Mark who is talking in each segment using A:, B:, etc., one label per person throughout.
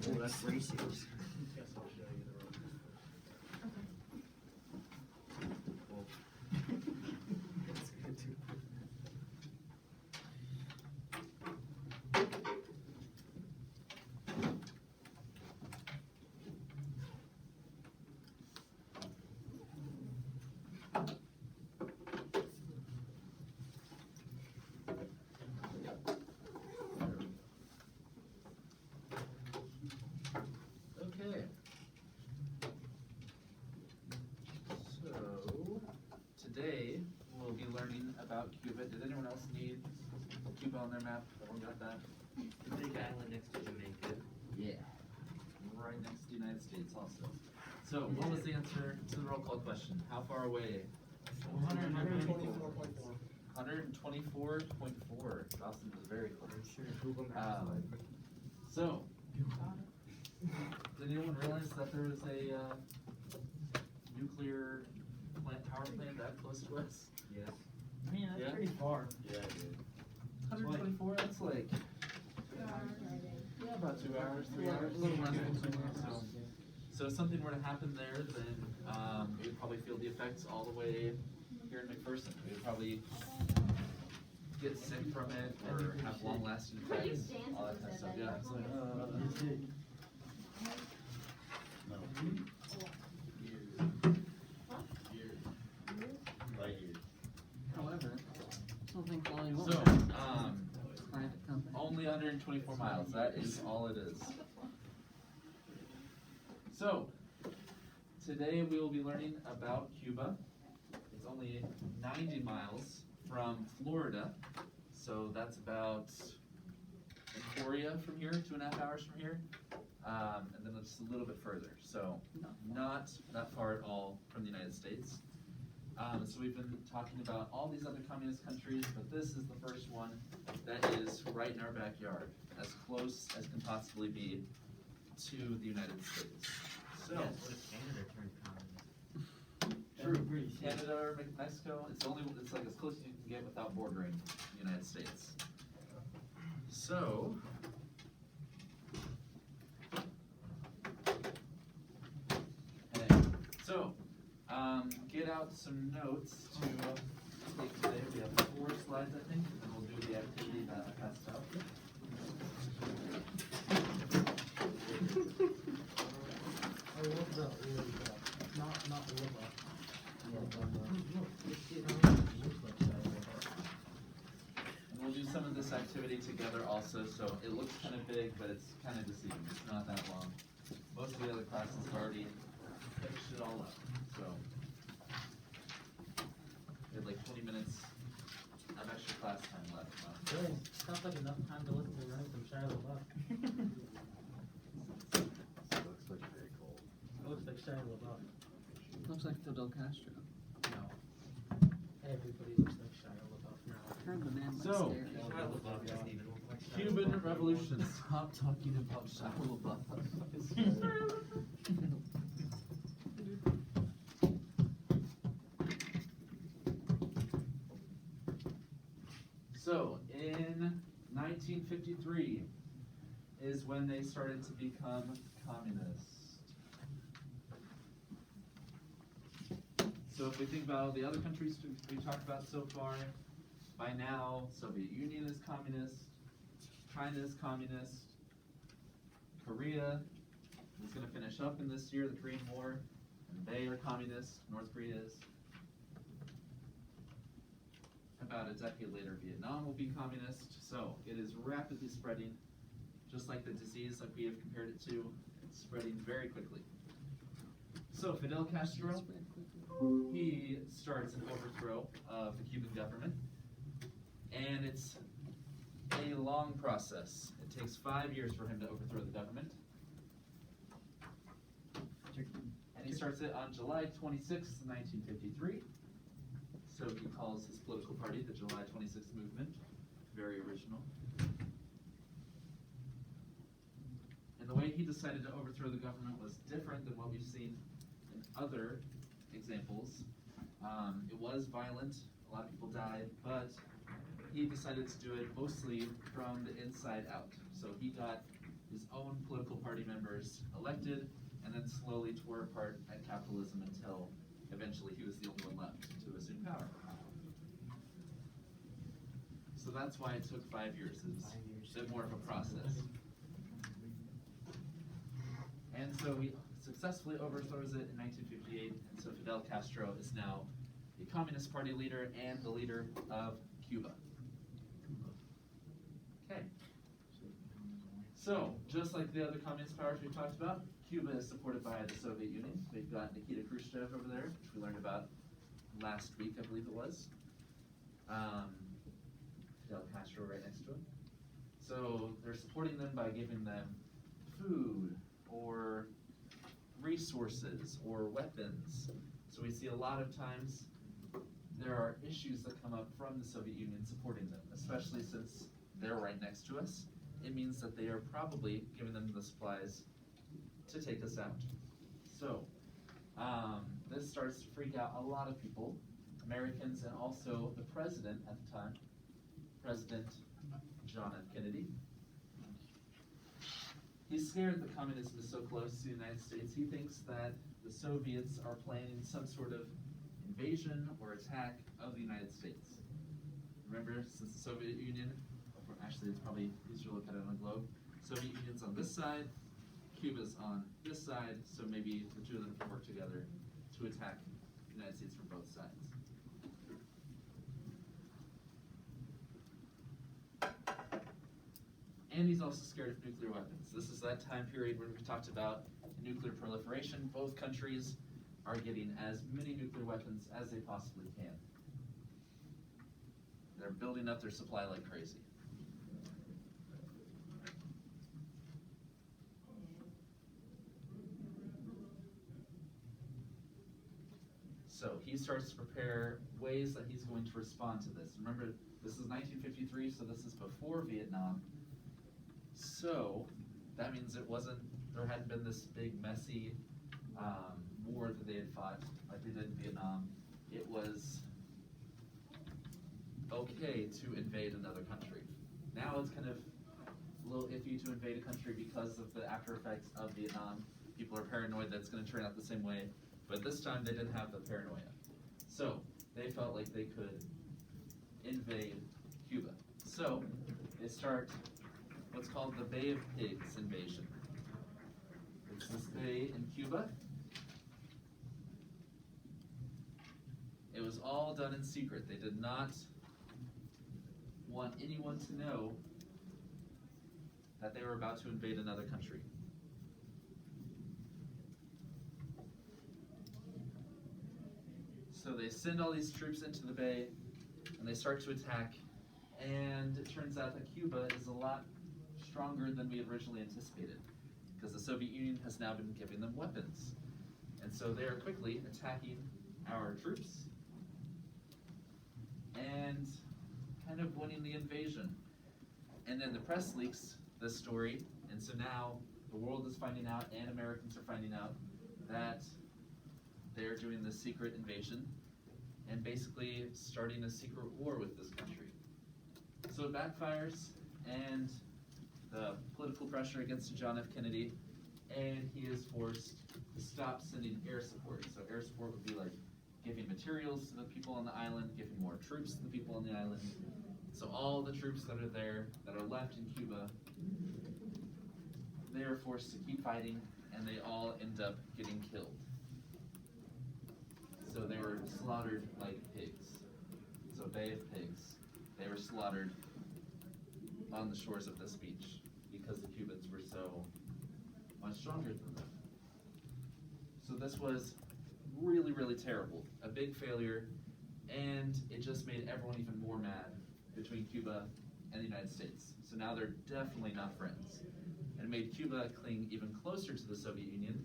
A: Oh, that's racing.
B: Guess I'll show you the road.
A: That's good too.
C: Okay. So, today we'll be learning about Cuba. Did anyone else need Cuba on their map? Everyone got that?
A: The big island next to Jamaica.
C: Yeah. Right next to the United States also. So, what was the answer to the roll call question? How far away?
B: 124.4.
C: 124.4. Dawson was very close.
A: I'm sure Google Maps.
C: So, did anyone realize that there was a nuclear power plant that close to us?
A: Yes.
B: I mean, that's
C: Yeah.
B: pretty far.
A: Yeah, dude.
C: 124, that's like, yeah, about 2 hours, 3 hours.
B: A little less than 2 hours.
C: So if something were to happen there, then we would probably feel the effects all the way here in McPherson. We would probably get sick from it or have long-lasting effects, all that kind of stuff. Yeah, it's like,
D: However, something quality won't
C: so,
D: have private company.
C: only 124 miles. That is all it is. So, today we will be learning about Cuba. It's only 90 miles from Florida. So that's about Emporia from here, 2.5 hours from here. And then just a little bit further. So, not that far at all from the United States. So we've been talking about all these other communist countries, but this is the first one that is right in our backyard, as close as can possibly be to the United States. So,
A: Yes, what if Canada turned communist?
C: true, Canada or Mexico, it's like as close as you can get without bordering the United States. So, okay, so, get out some notes to take today. We have 4 slides, I think, and we'll do the activity that I passed out.
B: I love that. Not love.
C: And we'll do some of this activity together also, so it looks kind of big, but it's kind of deceiving. It's not that long. Most of the other classes have already finished it all up, so. We have like 20 minutes of extra class time left.
B: Really, sounds like enough time to listen to Run from Shia LaBeouf.
A: Looks like very cold.
B: It looks like Shia LaBeouf.
D: Looks like Fidel Castro.
B: No. Everybody looks like Shia LaBeouf now.
D: Heard the man
C: So,
D: likes dairy.
A: Shia LaBeouf doesn't even look like Shia
C: Cuban
A: LaBeouf.
C: Revolution. Stop talking about Shia LaBeouf. So, in 1953 is when they started to become communist. So if we think about all the other countries we talked about so far, by now, Soviet Union is communist, China is communist, Korea is going to finish up in this year, the Korean War, and they are communist, North Korea is. About a decade later, Vietnam will be communist, so it is rapidly spreading, just like the disease like we have compared it to, it's spreading very quickly. So Fidel Castro,
D: Spread quickly.
C: he starts an overthrow of the Cuban government, and it's a long process. It takes 5 years for him to overthrow the government. And he starts it on July 26th, 1953. So he calls his political party the July 26th Movement. Very original. And the way he decided to overthrow the government was different than what we've seen in other examples. It was violent, a lot of people died, but he decided to do it mostly from the inside out. So he got his own political party members elected, and then slowly tore apart at capitalism until eventually he was the only one left to assume power. So that's why it took 5 years. It's
A: 5 years.
C: a bit more of a process. And so he successfully overthrows it in 1958, and so Fidel Castro is now the Communist Party leader and the leader of Cuba. Okay. So, just like the other communist powers we talked about, Cuba is supported by the Soviet Union. They've got Nikita Khrushchev over there, which we learned about last week, I believe it was. Fidel Castro right next to him. So they're supporting them by giving them food or resources or weapons. So we see a lot of times there are issues that come up from the Soviet Union supporting them, especially since they're right next to us. It means that they are probably giving them the supplies to take us out. So this starts to freak out a lot of people, Americans, and also the president at the time, President John F. Kennedy. He's scared that communism is so close to the United States. He thinks that the Soviets are planning some sort of invasion or attack of the United States. Remember, since the Soviet Union, or actually it's probably easier to look at it on a globe, Soviet Union's on this side, Cuba's on this side, so maybe the two of them can work together to attack the United States from both sides. And he's also scared of nuclear weapons. This is that time period when we talked about nuclear proliferation. Both countries are getting as many nuclear weapons as they possibly can. They're building up their supply like crazy. So he starts to prepare ways that he's going to respond to this. Remember, this is 1953, so this is before Vietnam. So that means there hadn't been this big messy war that they had fought like they did in Vietnam. It was okay to invade another country. Now it's kind of a little iffy to invade a country because of the after effects of Vietnam. People are paranoid that it's going to turn out the same way, but this time they didn't have the paranoia. So they felt like they could invade Cuba. So they start what's called the Bay of Pigs invasion. It's this bay in Cuba. It was all done in secret. They did not want anyone to know that they were about to invade another country. So they send all these troops into the bay and they start to attack, and it turns out that Cuba is a lot stronger than we had originally anticipated, because the Soviet Union has now been giving them weapons. And so they are quickly attacking our troops and kind of winning the invasion. And then the press leaks this story, and so now the world is finding out and Americans are finding out that they're doing this secret invasion and basically starting a secret war with this country. So it backfires, and the political pressure against John F. Kennedy, and he is forced to stop sending air support. So air support would be like giving materials to the people on the island, giving more troops to the people on the island. So all the troops that are there, that are left in Cuba, they are forced to keep fighting, and they all end up getting killed. So they were slaughtered like pigs. So Bay of Pigs. They were slaughtered on the shores of this beach because the Cubans were so much stronger than them. So this was really, really terrible. A big failure, and it just made everyone even more mad between Cuba and the United States. So now they're definitely not friends. And it made Cuba cling even closer to the Soviet Union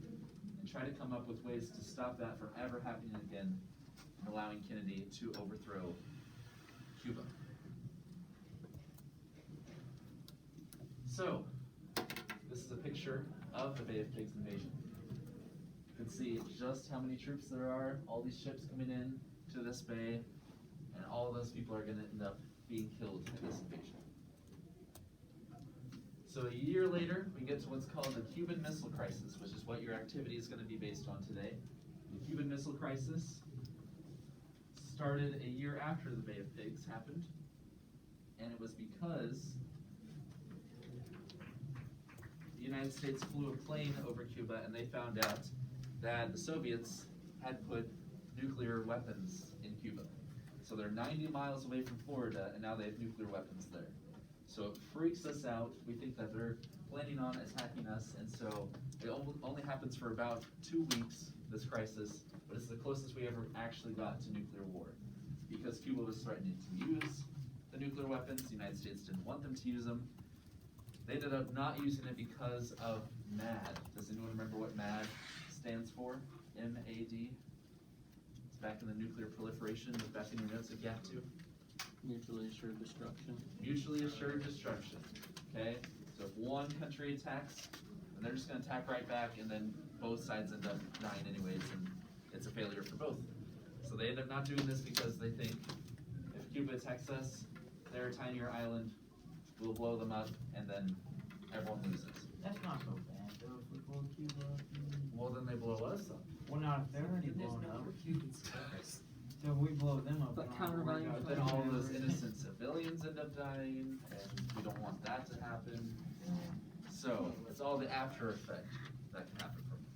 C: and try to come up with ways to stop that from ever happening again, and allowing Kennedy to overthrow Cuba. So, this is a picture of the Bay of Pigs invasion. You can see just how many troops there are, all these ships coming in to this bay, and all of those people are going to end up being killed in this invasion. So a year later, we get to what's called the Cuban Missile Crisis, which is what your activity is going to be based on today. The Cuban Missile Crisis started a year after the Bay of Pigs happened, and it was because the United States flew a plane over Cuba and they found out that the Soviets had put nuclear weapons in Cuba. So they're 90 miles away from Florida and now they have nuclear weapons there. So it freaks us out. We think that they're planning on attacking us, and so it only happens for about 2 weeks, this crisis, but it's the closest we ever actually got to nuclear war. Because Cuba was threatening to use the nuclear weapons, the United States didn't want them to use them. They ended up not using it because of MAD. Does anyone remember what MAD stands for? M-A-D? It's back in the nuclear proliferation, look back in your notes if you have to.
D: Mutually assured destruction.
C: Mutually assured destruction, okay? So if one country attacks, then they're just gonna attack right back, and then both sides end up dying anyways, and it's a failure for both. So they end up not doing this because they think if Cuba attacks us, they're a tinier island, we'll blow them up, and then everyone loses.
B: That's not so bad, though, if we blow Cuba up.
C: Well, then they blow us up.
B: Well, not if they're already
A: There's
B: blown
A: no
B: up.
A: more Cuban stars.
B: So if we blow them up.
D: But
B: we don't have to worry
D: countervailing
B: about
C: Then
B: them
C: all those
B: ever-
C: innocent civilians end up dying, and we don't want that to happen. So, it's all the after effect that can happen from it.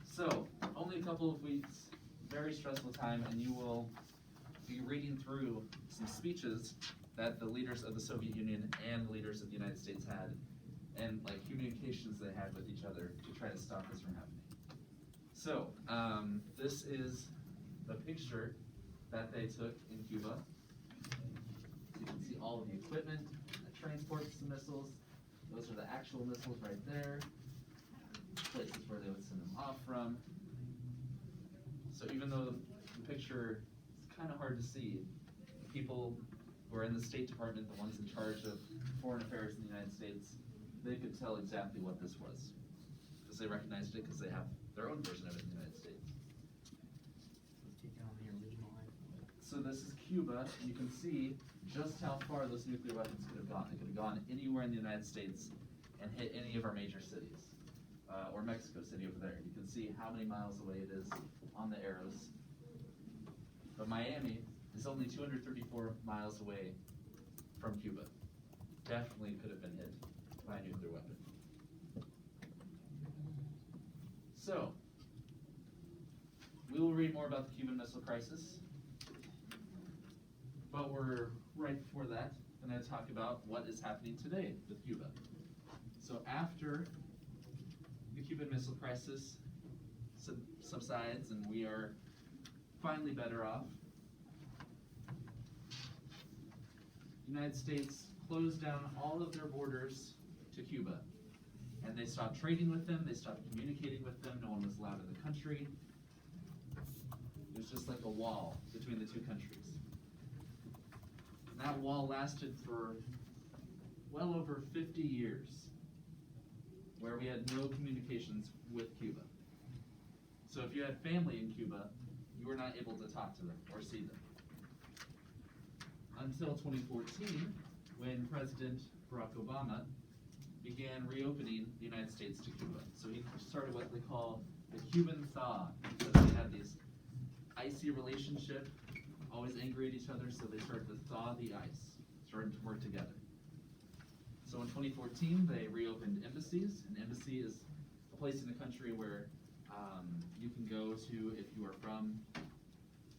C: So, only a couple of weeks, very stressful time, and you will be reading through some speeches that the leaders of the Soviet Union and the leaders of the United States had, and like communications they had with each other to try to stop this from happening. So, this is the picture that they took in Cuba. You can see all of the equipment that transports the missiles. Those are the actual missiles right there. Places where they would send them off from. So even though the picture is kind of hard to see, the people who are in the State Department, the ones in charge of foreign affairs in the United States, they could tell exactly what this was. Because they recognized it because they have their own version of it in the United States.
B: Let's take it on the original iPhone.
C: So this is Cuba, and you can see just how far those nuclear weapons could have gone. They could have gone anywhere in the United States and hit any of our major cities, or Mexico City over there. You can see how many miles away it is on the arrows. But Miami is only 234 miles away from Cuba. Definitely could have been hit by a nuclear weapon. So, we will read more about the Cuban Missile Crisis. But we're right before that, going to talk about what is happening today with Cuba. So after the Cuban Missile Crisis subsides and we are finally better off, the United States closed down all of their borders to Cuba. And they stopped trading with them, they stopped communicating with them, no one was allowed in the country. It was just like a wall between the two countries. And that wall lasted for well over 50 years, where we had no communications with Cuba. So if you had family in Cuba, you were not able to talk to them or see them. Until 2014, when President Barack Obama began reopening the United States to Cuba. So he started what they call the Cuban thaw, because they had this icy relationship, always angry at each other, so they started to thaw the ice, started to work together. So in 2014, they reopened embassies. An embassy is a place in the country where you can go to if you are from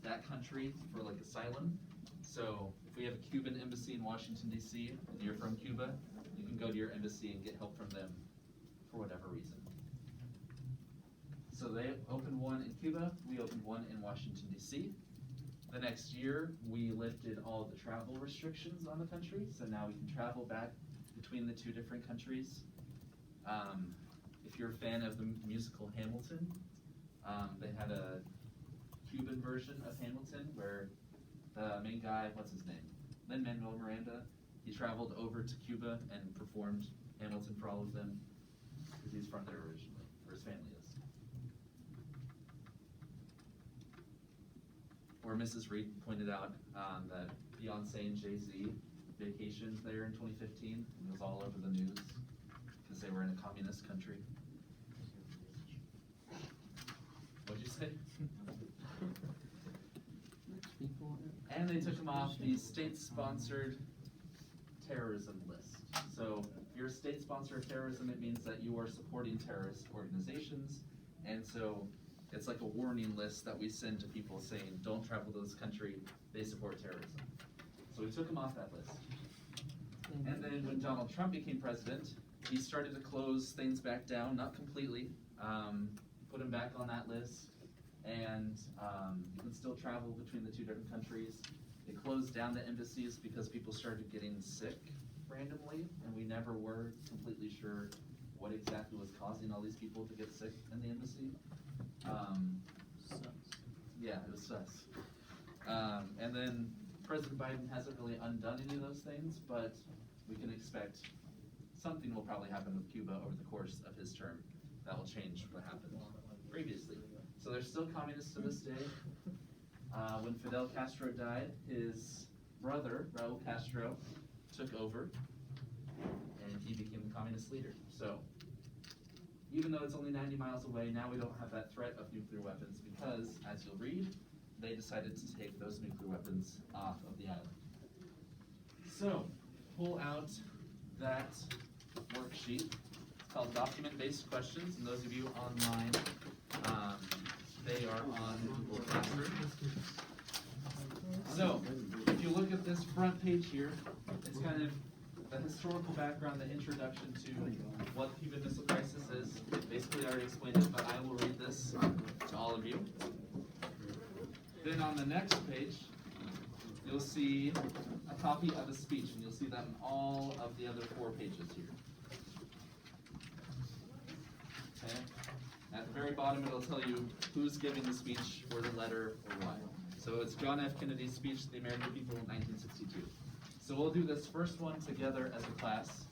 C: that country for like asylum. So if we have a Cuban embassy in Washington, D.C., and you're from Cuba, you can go to your embassy and get help from them for whatever reason. So they opened one in Cuba, we opened one in Washington, D.C. The next year, we lifted all of the travel restrictions on the country, so now we can travel back between the two different countries. If you're a fan of the musical Hamilton, they had a Cuban version of Hamilton where the main guy, what's his name? Lin-Manuel Miranda, he traveled over to Cuba and performed Hamilton for all of them because he's from there originally, or his family is. Or Mrs. Reed pointed out that Beyonce and Jay-Z vacation there in 2015. It was all over the news because they were in a communist country. What'd you say?
D: People.
C: And they took him off the state-sponsored terrorism list. So if you're a state sponsor of terrorism, it means that you are supporting terrorist organizations. And so it's like a warning list that we send to people saying, don't travel to this country, they support terrorism. So we took him off that list. And then when Donald Trump became president, he started to close things back down, not completely, put him back on that list. And you can still travel between the two different countries. They closed down the embassies because people started getting sick randomly, and we never were completely sure what exactly was causing all these people to get sick in the embassy. Yeah, it was sus. And then President Biden hasn't really undone any of those things, but we can expect something will probably happen with Cuba over the course of his term that will change what happened previously. So they're still communists to this day. When Fidel Castro died, his brother, Raul Castro, took over, and he became the communist leader. So even though it's only 90 miles away, now we don't have that threat of nuclear weapons because, as you'll read, they decided to take those nuclear weapons off of the island. So, pull out that worksheet. It's called Document-Based Questions, and those of you online, they are on Google Classroom. So, if you look at this front page here, it's kind of the historical background, the introduction to what the Cuban Missile Crisis is. Basically, I already explained it, but I will read this to all of you. Then on the next page, you'll see a copy of a speech, and you'll see that in all of the other 4 pages here. Okay? At the very bottom, it'll tell you who's giving the speech, or the letter, or why. So it's John F. Kennedy's speech to the American people in 1962. So we'll do this first one together as a class.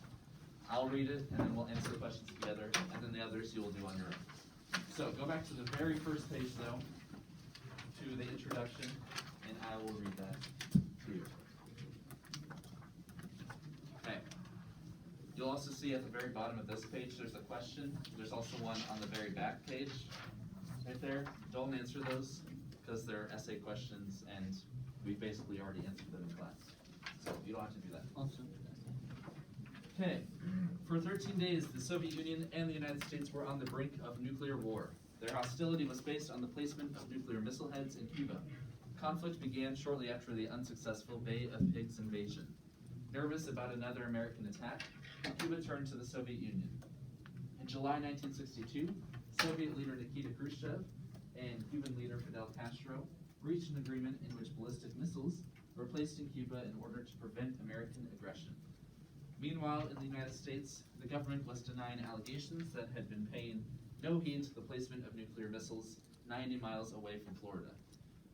C: I'll read it, and then we'll answer the questions together, and then the others you will do on your own. So go back to the very first page, though, to the introduction, and I will read that to you. Okay. You'll also see at the very bottom of this page, there's a question. There's also one on the very back page, right there. Don't answer those, because they're essay questions, and we basically already answered them in class. So you don't have to do that.
D: Awesome.
C: Okay, for 13 days, the Soviet Union and the United States were on the brink of nuclear war. Their hostility was based on the placement of nuclear missile heads in Cuba. Conflict began shortly after the unsuccessful Bay of Pigs invasion. Nervous about another American attack, Cuba turned to the Soviet Union. In July 1962, Soviet leader Nikita Khrushchev and Cuban leader Fidel Castro reached an agreement in which ballistic missiles were placed in Cuba in order to prevent American aggression. Meanwhile, in the United States, the government was denying allegations that had been paying no heed to the placement of nuclear missiles 90 miles away from Florida.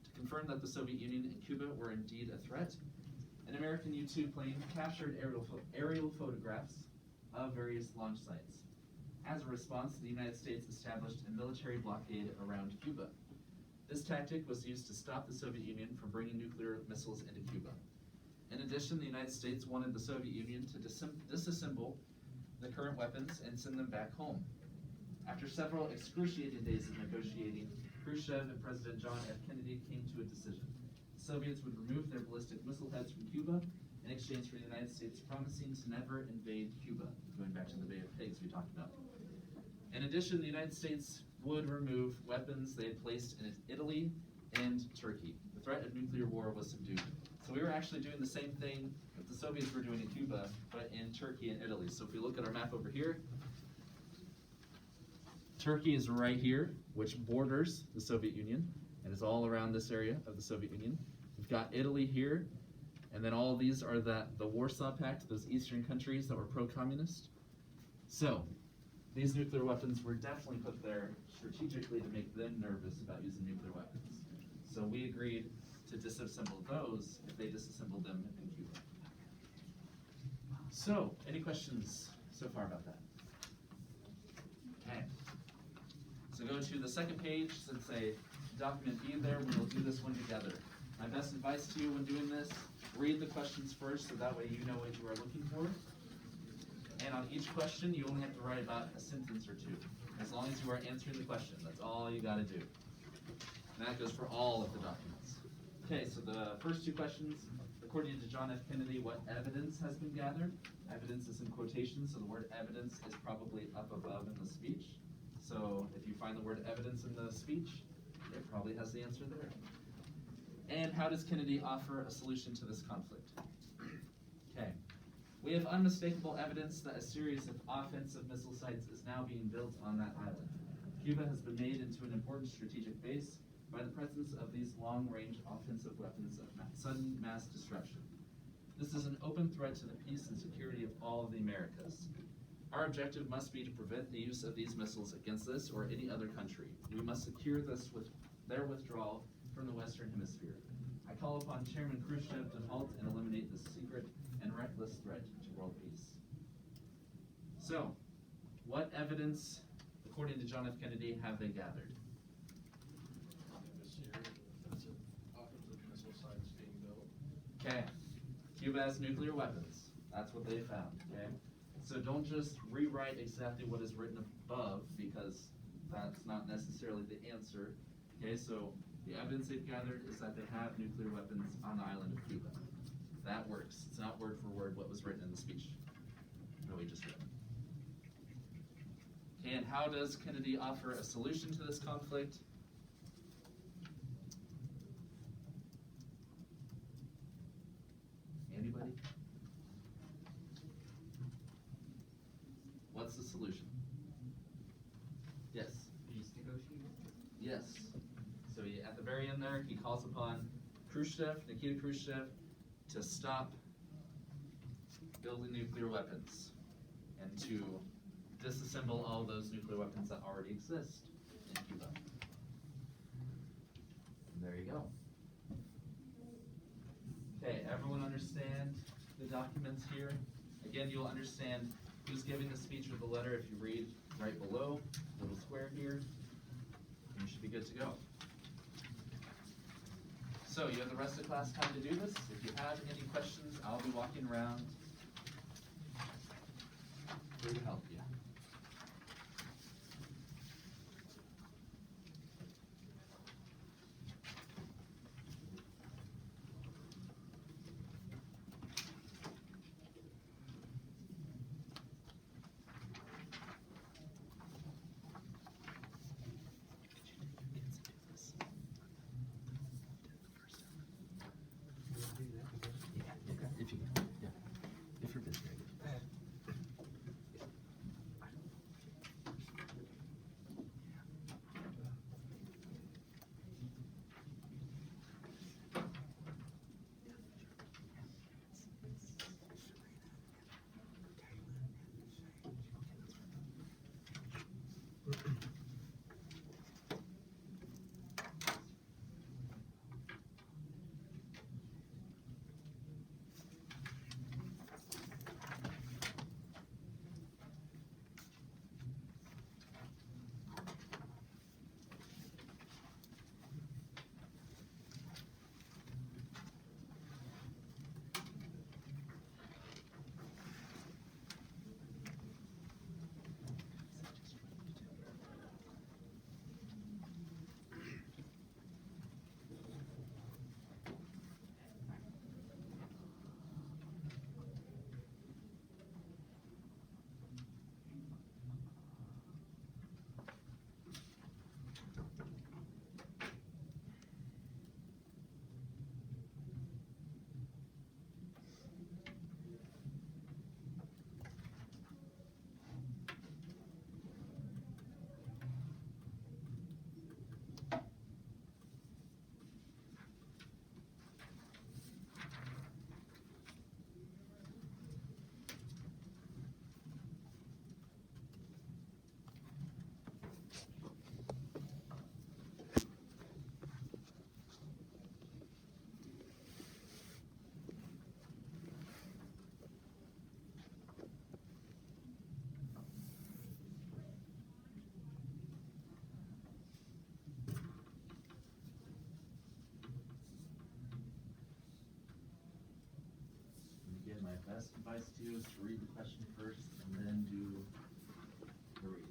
C: To confirm that the Soviet Union and Cuba were indeed a threat, an American U-2 plane captured aerial photographs of various launch sites. As a response, the United States established a military blockade around Cuba. This tactic was used to stop the Soviet Union from bringing nuclear missiles into Cuba. In addition, the United States wanted the Soviet Union to disassemble the current weapons and send them back home. After several excruciating days of negotiating, Khrushchev and President John F. Kennedy came to a decision. The Soviets would remove their ballistic missile heads from Cuba in exchange for the United States promising to never invade Cuba, going back to the Bay of Pigs we talked about. In addition, the United States would remove weapons they had placed in Italy and Turkey. The threat of nuclear war was subdued. So we were actually doing the same thing that the Soviets were doing in Cuba, but in Turkey and Italy. So if we look at our map over here, Turkey is right here, which borders the Soviet Union, and is all around this area of the Soviet Union. We've got Italy here, and then all of these are the Warsaw Pact, those eastern countries that were pro-communist. So these nuclear weapons were definitely put there strategically to make them nervous about using nuclear weapons. So we agreed to disassemble those if they disassembled them in Cuba. So, any questions so far about that? Okay. So go to the second page, since a document B there, we will do this one together. My best advice to you when doing this read the questions first so that way you know what you are looking for. And on each question, you only have to write about a sentence or two. As long as you are answering the question, that's all you gotta do. And that goes for all of the documents. Okay, so the first two questions, according to John F. Kennedy, what evidence has been gathered? Evidence is in quotations, so the word evidence is probably up above in the speech. So if you find the word evidence in the speech, it probably has the answer there. And how does Kennedy offer a solution to this conflict? Okay. We have unmistakable evidence that a series of offensive missile sites is now being built on that island. Cuba has been made into an important strategic base by the presence of these long-range offensive weapons of sudden mass destruction. This is an open threat to the peace and security of all of the Americas. Our objective must be to prevent the use of these missiles against this or any other country. We must secure this with their withdrawal from the Western Hemisphere. I call upon Chairman Khrushchev to halt and eliminate this secret and reckless threat to world peace. So, what evidence, according to John F. Kennedy, have they gathered?
E: Offensive missile sites being built.
C: Okay, Cuba has nuclear weapons. That's what they found, okay? So don't just rewrite exactly what is written above, because that's not necessarily the answer. Okay, so the evidence they've gathered is that they have nuclear weapons on the island of Cuba. That works. It's not word for word what was written in the speech that we just read. And how does Kennedy offer a solution to this conflict? Anybody? What's the solution? Yes.
A: Peace negotiations?
C: Yes. So at the very end there, he calls upon Nikita Khrushchev, to stop building nuclear weapons and to disassemble all those nuclear weapons that already exist in Cuba. And there you go. Okay, everyone understand the documents here? Again, you'll understand who's giving the speech or the letter if you read right below, little square here, and you should be good to go. So you have the rest of the class time to do this. If you have any questions, I'll be walking around here to help you.
A: If you can, yeah. If you're busy.
C: best advice to you is to read the question first and then do the reading.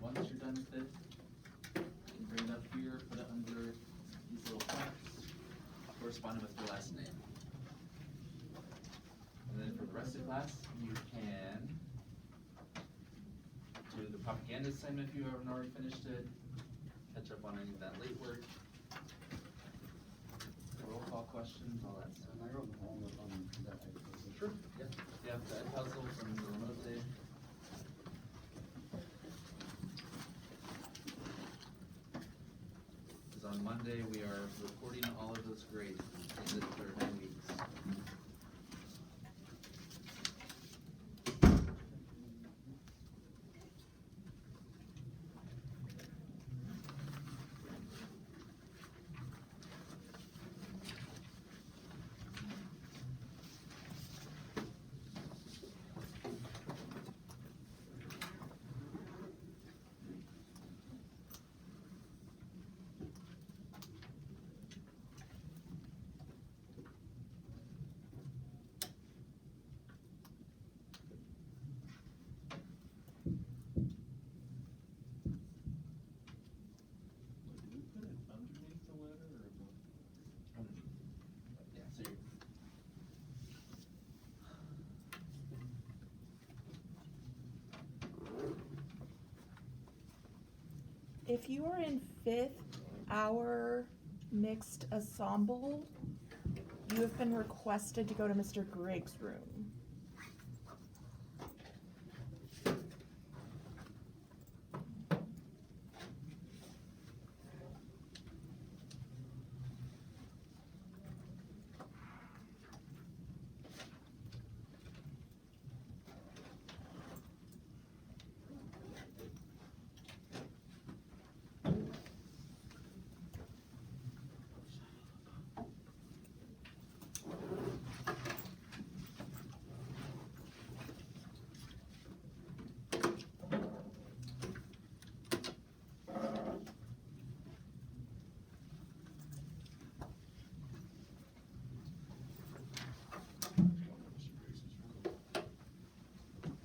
C: Once you're done with it, you can bring it up here, put it under these little plaques, corresponding with your last name. And then for the rest of the class, you can do the propaganda assignment if you haven't already finished it, catch up on any of that late work, roll call questions, all that stuff.
D: And I wrote all of on that.
C: Sure. Yeah, the Ed puzzle from the remote day. Because on Monday, we are reporting all of those grades in the third 9 weeks.
E: Do we put it underneath the letter or above?
C: Yeah, so you're,
F: If you are in fifth, our mixed ensemble, You have been requested to go to Mr. Griggs' room.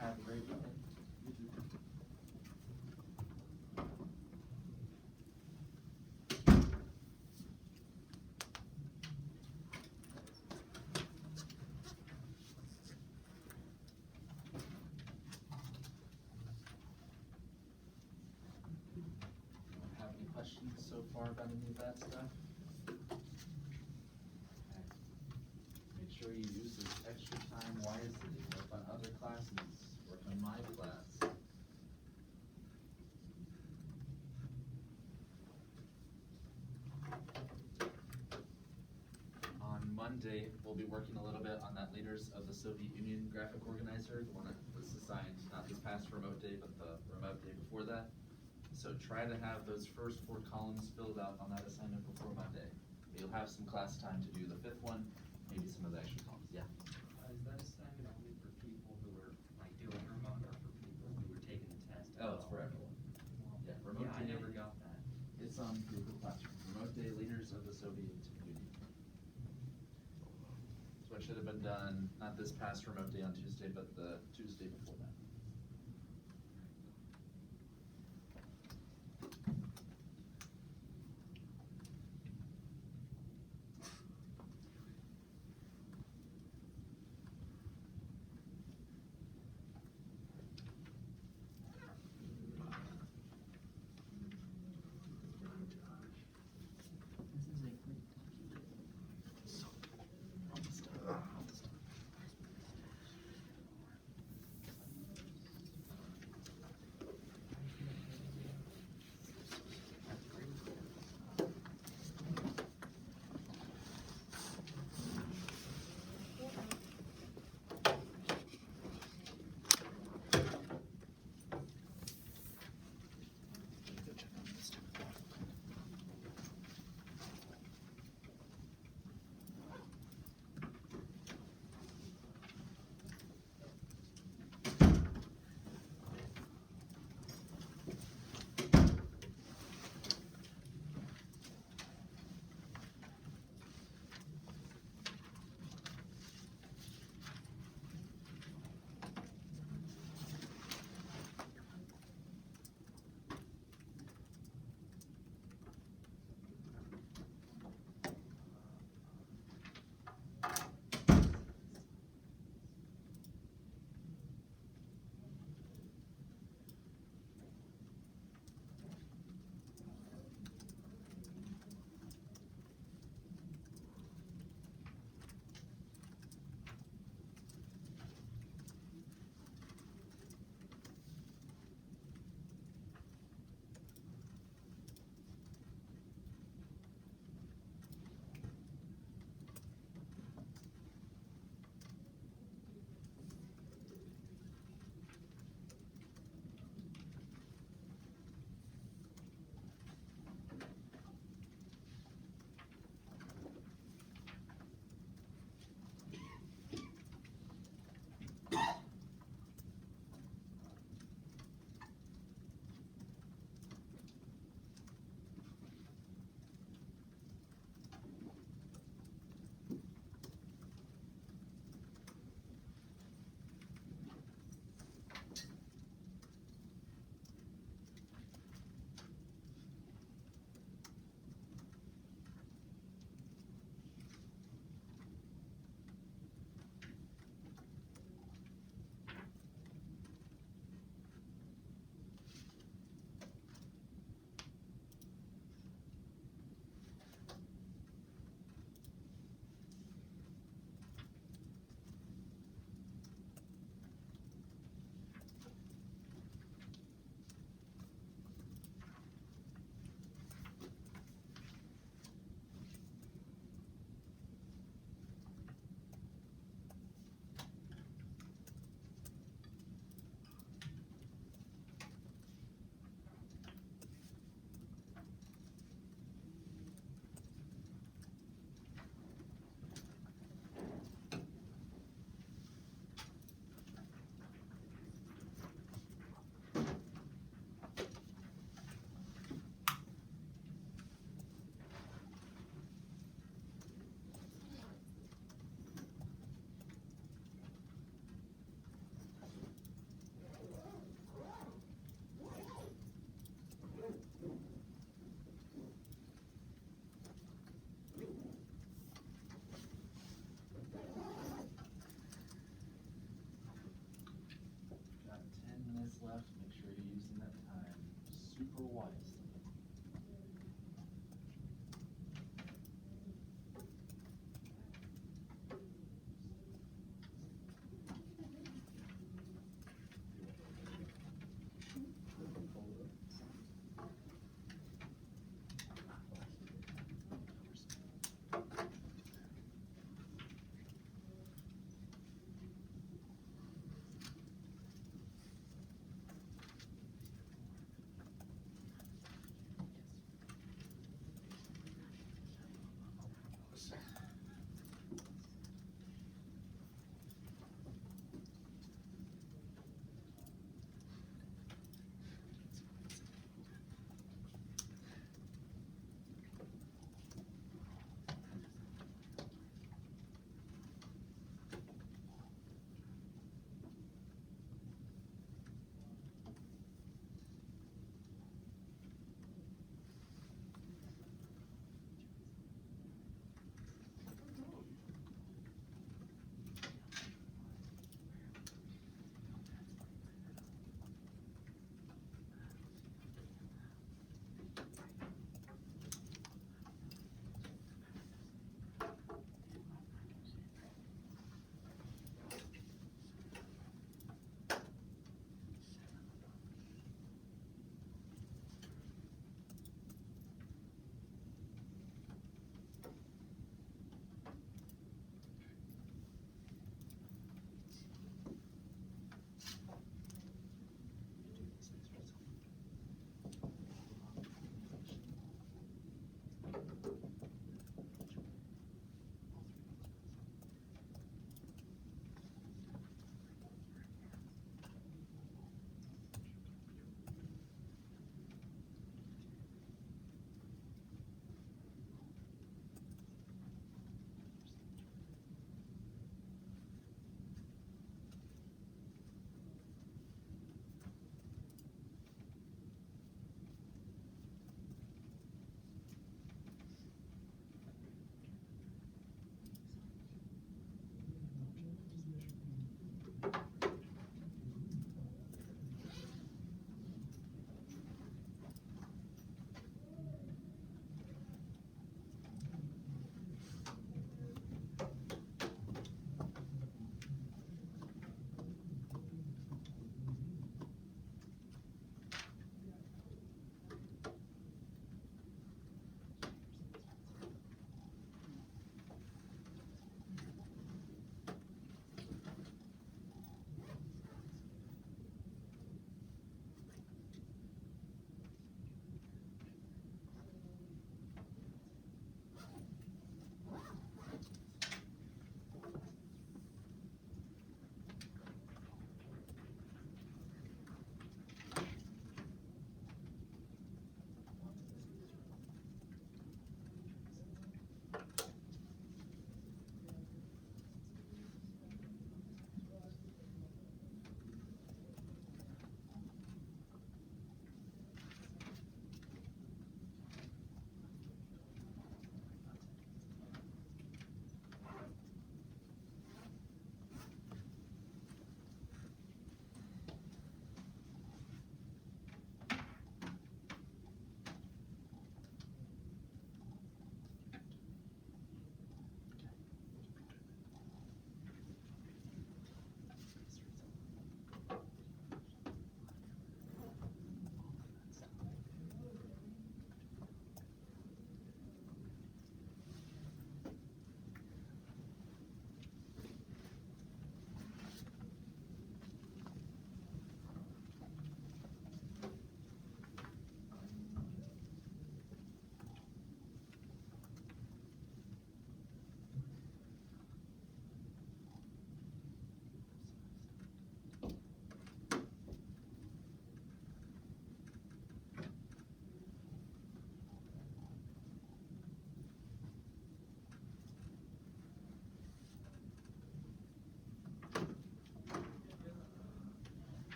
C: Have a great weekend. Have any questions so far about any of that stuff? Okay. Make sure you use this extra time wisely. Work on other classes. Work on my class. On Monday, we'll be working a little bit on that Leaders of the Soviet Union graphic organizer, the one that was assigned not this past remote day, but the remote day before that. So try to have those first 4 columns filled out on that assignment before Monday. You'll have some class time to do the 5th one, maybe some of the extra columns. Yeah.
A: Is that assignment only for people who are like doing remote or for people who were taking the test?
C: Oh, it's for everyone. Yeah, remote
A: Yeah, I
C: day.
A: never got that.
C: It's on Google Classroom. Remote day, Leaders of the Soviet Union. So it should have been done, not this past remote day on Tuesday, but the Tuesday before that. left. Make sure you're using that time super wisely.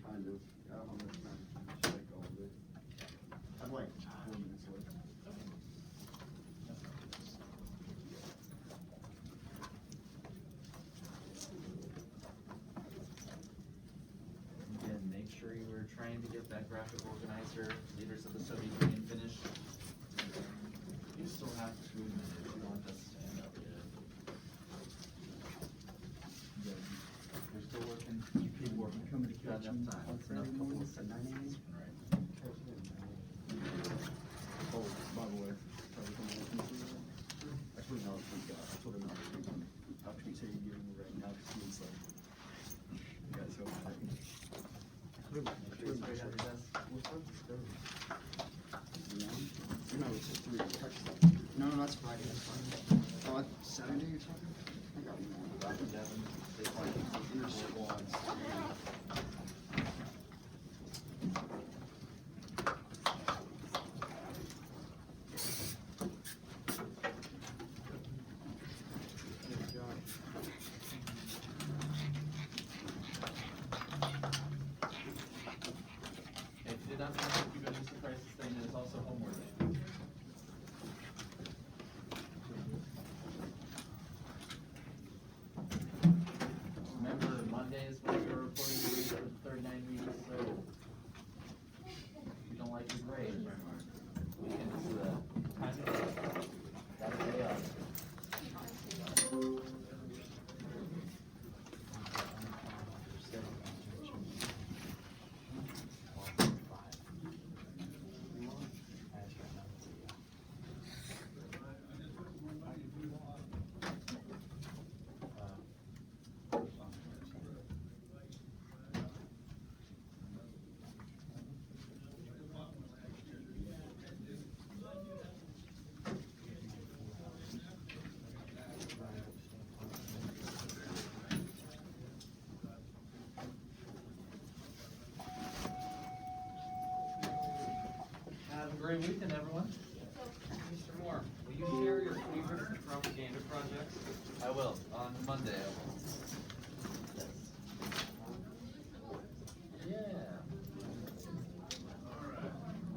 G: kind of. I don't know much time to like all of it. I'm like 4 minutes away.
C: Again, make sure you are trying to get that graphic organizer, Leaders of the Soviet Union finished. You still have 2 minutes if you want us to stand up yet. We're still working. You keep working.
G: Coming to
C: You got
G: catch
C: enough
G: me
C: time.
G: on
C: It's enough
G: Friday
C: couple
G: morning
C: of
G: at 9
C: sentences.
G: a.m.
C: Right.
G: Oh, by the way, probably gonna listen to that. I told him not to tweet, I told him not to tweet him. I'll tweet say you're giving me right now, because he was like, you guys go back.
C: Straight out your desk.
G: What's up? No, it's just 3. No, that's Friday, that's Friday. Oh, Saturday you're talking? I got one.
C: Dr. Devin, they want you to
G: Inner squads.
C: If you did not know, you go to the crisis thing, and it's also homework day. Remember, Monday is when you're reporting your grades for the third 9 weeks, so if you don't like your grade, weekend is the time to go. Got a day off. Have a great weekend, everyone.
A: Mr. Moore, will you share your favorites and propaganda projects?
C: I will, on Monday I will.